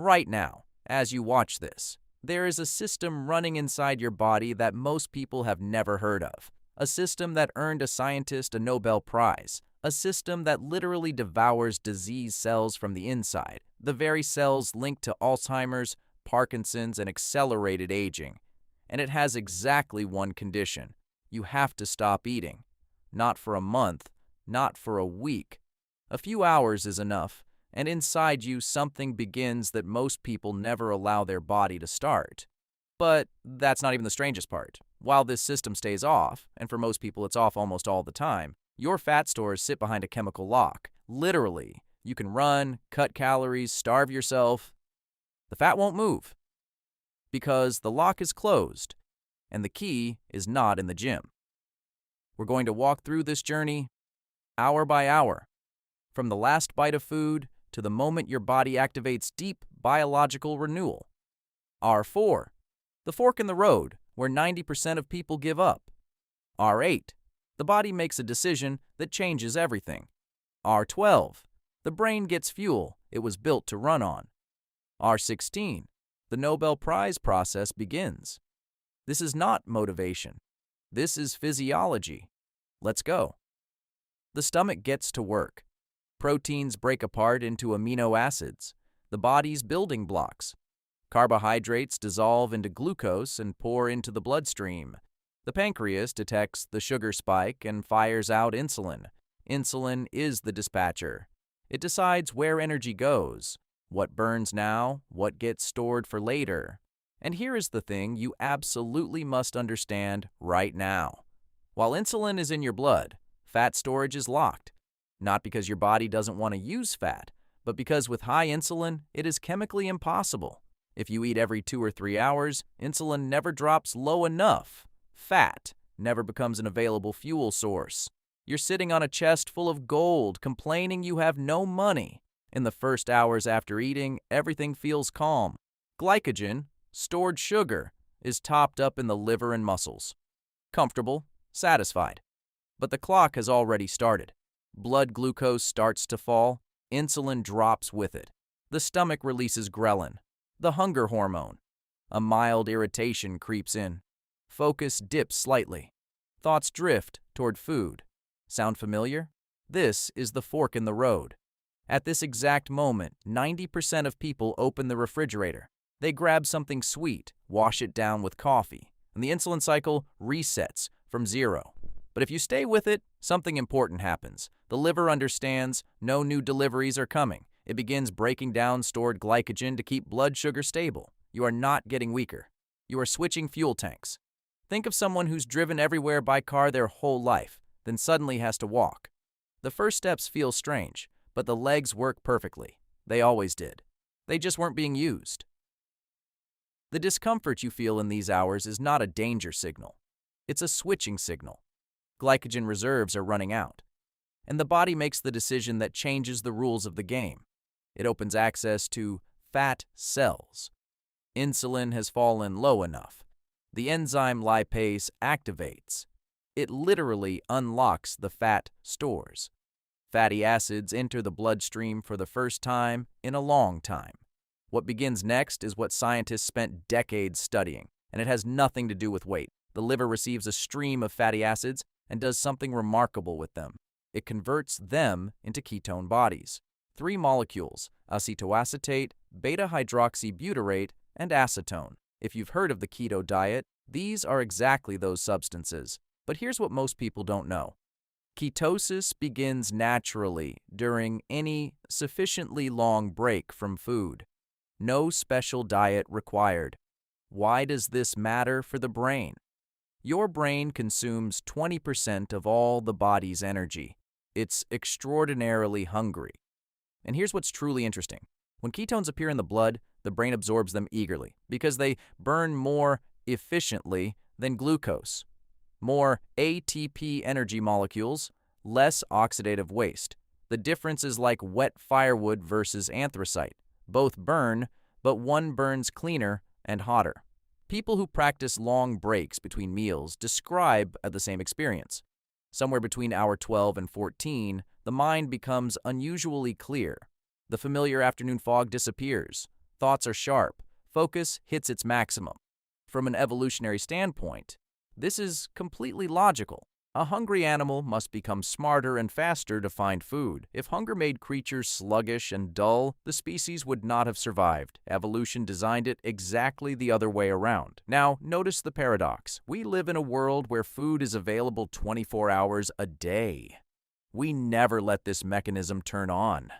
Right now, as you watch this, there is a system running inside your body that most people have never heard of. A system that earned a scientist a Nobel Prize. A system that literally devours disease cells from the inside, the very cells linked to Alzheimer's, Parkinson's, and accelerated aging. And it has exactly one condition. You have to stop eating. Not for a month, not for a week. A few hours is enough, and inside you something begins that most people never allow their body to start. But that's not even the strangest part. While this system stays off, and for most people it's off almost all the time, your fat stores sit behind a chemical lock. Literally, you can run, cut calories, starve yourself. The fat won't move because the lock is closed and the key is not in the gym. We're going to walk through this journey hour by hour, from the last bite of food to the moment your body activates deep biological renewal. R4, the fork in the road where 90% of people give up. R8, the body makes a decision that changes everything. R12, the brain gets fuel it was built to run on. R16, the Nobel Prize process begins. This is not motivation. This is physiology. Let's go. The stomach gets to work. Proteins break apart into amino acids, the body's building blocks. Carbohydrates dissolve into glucose and pour into the bloodstream. The pancreas detects the sugar spike and fires out insulin. Insulin is the dispatcher. It decides where energy goes, what burns now, what gets stored for later. And here is the thing you absolutely must understand right now. While insulin is in your blood, fat storage is locked. Not because your body doesn't want to use fat, but because with high insulin, it is chemically impossible. If you eat every 2 or 3 hours, insulin never drops low enough. Fat never becomes an available fuel source. You're sitting on a chest full of gold, complaining you have no money. In the first hours after eating, everything feels calm. Glycogen, stored sugar, is topped up in the liver and muscles. Comfortable, satisfied. But the clock has already started. Blood glucose starts to fall. Insulin drops with it. The stomach releases ghrelin, the hunger hormone. A mild irritation creeps in. Focus dips slightly. Thoughts drift toward food. Sound familiar? This is the fork in the road. At this exact moment, 90% of people open the refrigerator. They grab something sweet, wash it down with coffee, and the insulin cycle resets from 0. But if you stay with it, something important happens. The liver understands no new deliveries are coming. It begins breaking down stored glycogen to keep blood sugar stable. You are not getting weaker. You are switching fuel tanks. Think of someone who's driven everywhere by car their whole life, then suddenly has to walk. The first steps feel strange, but the legs work perfectly. They always did. They just weren't being used. The discomfort you feel in these hours is not a danger signal. It's a switching signal. Glycogen reserves are running out, and the body makes the decision that changes the rules of the game. It opens access to fat cells. Insulin has fallen low enough. The enzyme lipase activates. It literally unlocks the fat stores. Fatty acids enter the bloodstream for the first time in a long time. What begins next is what scientists spent decades studying, and it has nothing to do with weight. The liver receives a stream of fatty acids and does something remarkable with them. It converts them into ketone bodies. 3 molecules, acetoacetate, beta-hydroxybutyrate, and acetone. If you've heard of the keto diet, these are exactly those substances. But here's what most people don't know. Ketosis begins naturally during any sufficiently long break from food. No special diet required. Why does this matter for the brain? Your brain consumes 20% of all the body's energy. It's extraordinarily hungry. And here's what's truly interesting. When ketones appear in the blood, the brain absorbs them eagerly because they burn more efficiently than glucose. More ATP energy molecules, less oxidative waste. The difference is like wet firewood versus anthracite. Both burn, but one burns cleaner and hotter. People who practice long breaks between meals describe the same experience. Somewhere between hour 12 and 14, the mind becomes unusually clear. The familiar afternoon fog disappears. Thoughts are sharp. Focus hits its maximum. From an evolutionary standpoint, this is completely logical. A hungry animal must become smarter and faster to find food. If hunger made creatures sluggish and dull, the species would not have survived. Evolution designed it exactly the other way around. Now, notice the paradox. We live in a world where food is available 24 hours a day. We never let this mechanism turn on.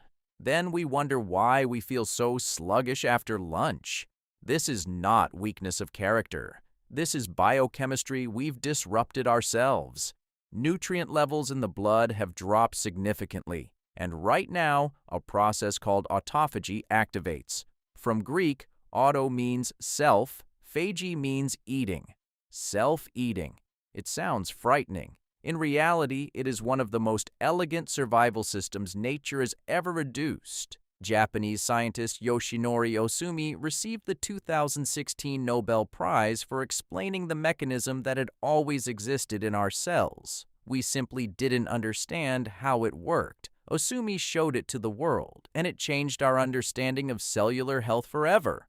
Then we wonder why we feel so sluggish after lunch. This is not weakness of character. This is biochemistry we've disrupted ourselves. Nutrient levels in the blood have dropped significantly, and right now, a process called autophagy activates. From Greek, auto means self, phagy means eating. Self-eating. It sounds frightening. In reality, it is one of the most elegant survival systems nature has ever reduced. Japanese scientist Yoshinori Ohsumi received the 2016 Nobel Prize for explaining the mechanism that had always existed in our cells. We simply didn't understand how it worked. Ohsumi showed it to the world, and it changed our understanding of cellular health forever.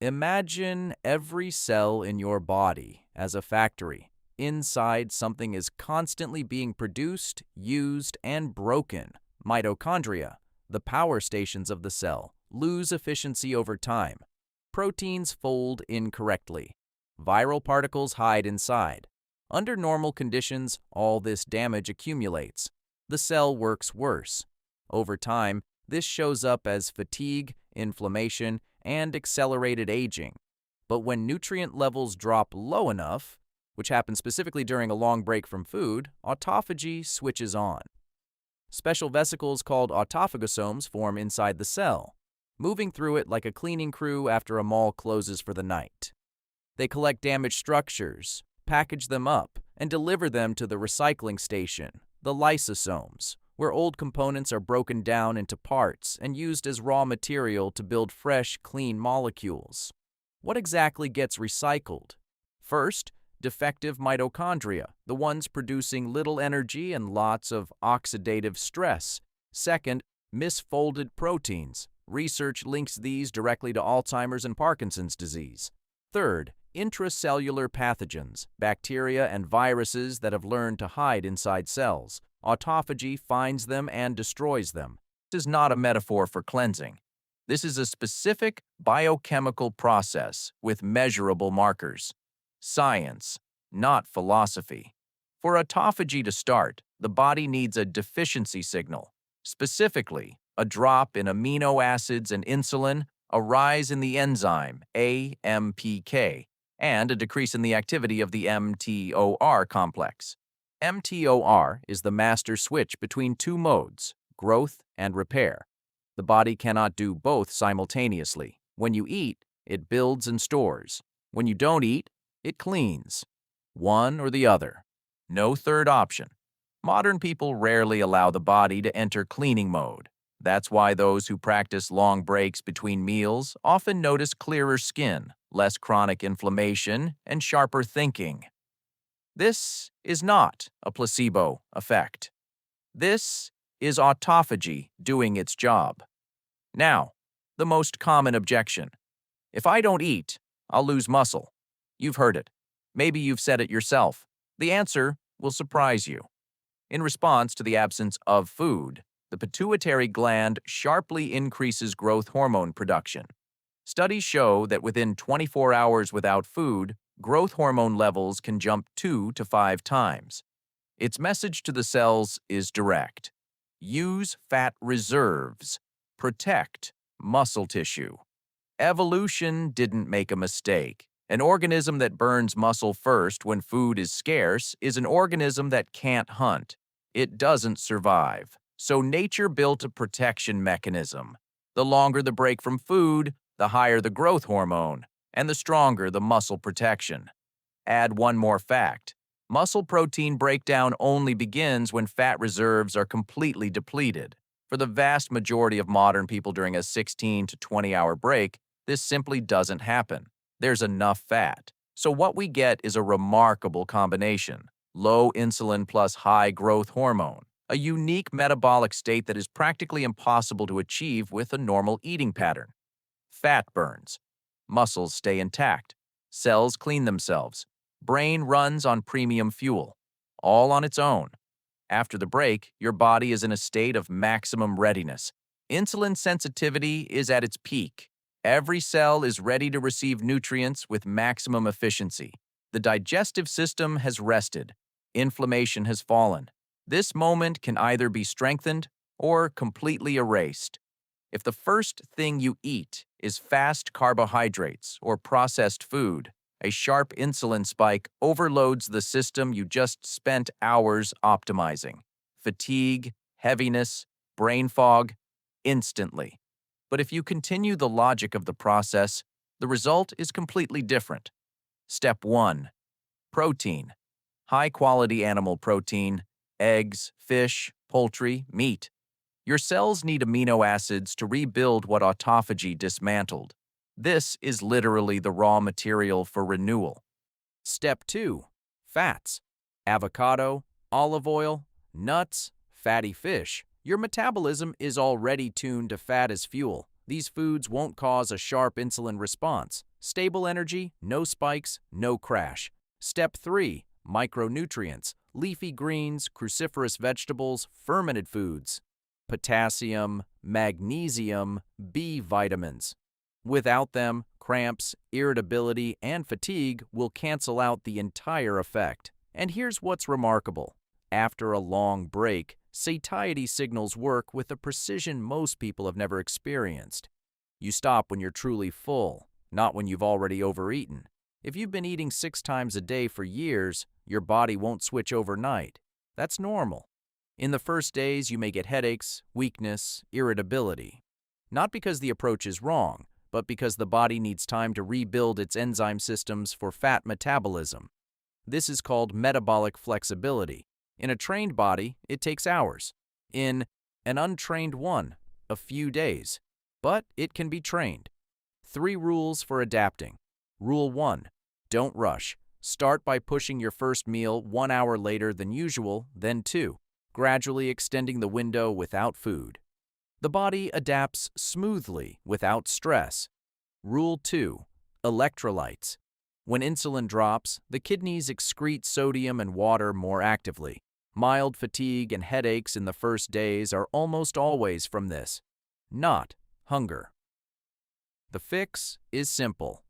Imagine every cell in your body as a factory. Inside, something is constantly being produced, used, and broken. Mitochondria, the power stations of the cell, lose efficiency over time. Proteins fold incorrectly. Viral particles hide inside. Under normal conditions, all this damage accumulates. The cell works worse. Over time, this shows up as fatigue, inflammation, and accelerated aging. But when nutrient levels drop low enough, which happens specifically during a long break from food, autophagy switches on. Special vesicles called autophagosomes form inside the cell, moving through it like a cleaning crew after a mall closes for the night. They collect damaged structures, package them up, and deliver them to the recycling station, the lysosomes, where old components are broken down into parts and used as raw material to build fresh, clean molecules. What exactly gets recycled? First, defective mitochondria, the ones producing little energy and lots of oxidative stress. Second, misfolded proteins. Research links these directly to Alzheimer's and Parkinson's disease. Third, intracellular pathogens, bacteria and viruses that have learned to hide inside cells. Autophagy finds them and destroys them. This is not a metaphor for cleansing. This is a specific biochemical process with measurable markers. Science, not philosophy. For autophagy to start, the body needs a deficiency signal, specifically a drop in amino acids and insulin, a rise in the enzyme AMPK, and a decrease in the activity of the mTOR complex. mTOR is the master switch between two modes, growth and repair. The body cannot do both simultaneously. When you eat, it builds and stores. When you don't eat, it cleans. One or the other. No third option. Modern people rarely allow the body to enter cleaning mode. That's why those who practice long breaks between meals often notice clearer skin, less chronic inflammation, and sharper thinking. This is not a placebo effect. This is autophagy doing its job. Now, the most common objection. If I don't eat, I'll lose muscle. You've heard it. Maybe you've said it yourself. The answer will surprise you. In response to the absence of food, the pituitary gland sharply increases growth hormone production. Studies show that within 24 hours without food, growth hormone levels can jump 2 to 5 times. Its message to the cells is direct. Use fat reserves. Protect muscle tissue. Evolution didn't make a mistake. An organism that burns muscle first when food is scarce is an organism that can't hunt. It doesn't survive. So nature built a protection mechanism. The longer the break from food, the higher the growth hormone, and the stronger the muscle protection. Add one more fact. Muscle protein breakdown only begins when fat reserves are completely depleted. For the vast majority of modern people during a 16 to 20-hour break, this simply doesn't happen. There's enough fat. So what we get is a remarkable combination. Low insulin plus high growth hormone. A unique metabolic state that is practically impossible to achieve with a normal eating pattern. Fat burns. Muscles stay intact. Cells clean themselves. Brain runs on premium fuel. All on its own. After the break, your body is in a state of maximum readiness. Insulin sensitivity is at its peak. Every cell is ready to receive nutrients with maximum efficiency. The digestive system has rested. Inflammation has fallen. This moment can either be strengthened or completely erased. If the first thing you eat is fast carbohydrates or processed food, a sharp insulin spike overloads the system you just spent hours optimizing. Fatigue, heaviness, brain fog, instantly. But if you continue the logic of the process, the result is completely different. Step 1. Protein. High-quality animal protein, eggs, fish, poultry, meat. Your cells need amino acids to rebuild what autophagy dismantled. This is literally the raw material for renewal. Step 2. Fats. Avocado, olive oil, nuts, fatty fish. Your metabolism is already tuned to fat as fuel. These foods won't cause a sharp insulin response. Stable energy, no spikes, no crash. Step 3. Micronutrients. Leafy greens, cruciferous vegetables, fermented foods. Potassium, magnesium, B vitamins. Without them, cramps, irritability, and fatigue will cancel out the entire effect. And here's what's remarkable. After a long break, satiety signals work with a precision most people have never experienced. You stop when you're truly full, not when you've already overeaten. If you've been eating 6 times a day for years, your body won't switch overnight. That's normal. In the first days, you may get headaches, weakness, irritability. Not because the approach is wrong, but because the body needs time to rebuild its enzyme systems for fat metabolism. This is called metabolic flexibility. In a trained body, it takes hours. In an untrained one, a few days. But it can be trained. 3 rules for adapting. Rule 1. Don't rush. Start by pushing your first meal 1 hour later than usual, then 2. Gradually extending the window without food. The body adapts smoothly without stress. Rule 2. Electrolytes. When insulin drops, the kidneys excrete sodium and water more actively. Mild fatigue and headaches in the first days are almost always from this, not hunger. The fix is simple.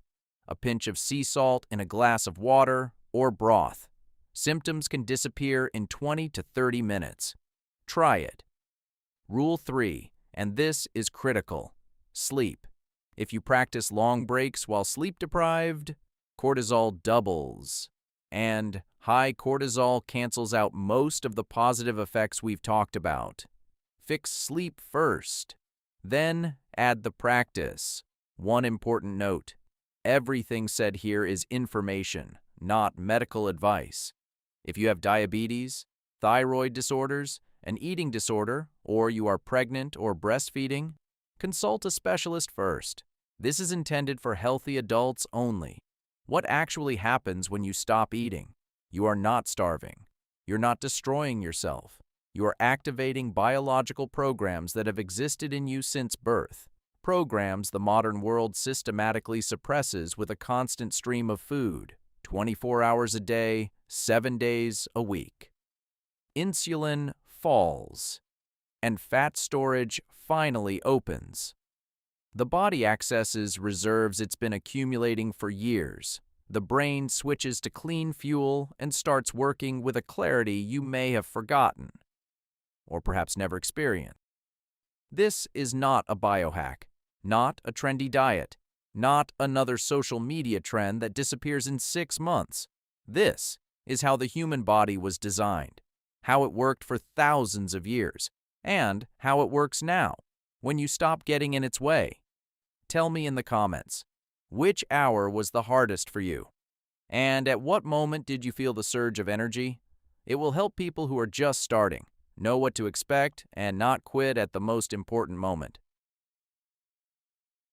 A pinch of sea salt in a glass of water or broth. Symptoms can disappear in 20 to 30 minutes. Try it. Rule 3, and this is critical. Sleep. If you practice long breaks while sleep-deprived, cortisol doubles. And high cortisol cancels out most of the positive effects we've talked about. Fix sleep first. Then add the practice. One important note. Everything said here is information, not medical advice. If you have diabetes, thyroid disorders, an eating disorder, or you are pregnant or breastfeeding, consult a specialist first. This is intended for healthy adults only. What actually happens when you stop eating? You are not starving. You're not destroying yourself. You are activating biological programs that have existed in you since birth. Programs the modern world systematically suppresses with a constant stream of food, 24 hours a day, 7 days a week. Insulin falls, and fat storage finally opens. The body accesses reserves it's been accumulating for years. The brain switches to clean fuel and starts working with a clarity you may have forgotten, or perhaps never experienced. This is not a biohack, not a trendy diet, not another social media trend that disappears in 6 months. This is how the human body was designed, how it worked for thousands of years, and how it works now, when you stop getting in its way. Tell me in the comments, which hour was the hardest for you? And at what moment did you feel the surge of energy? It will help people who are just starting know what to expect and not quit at the most important moment.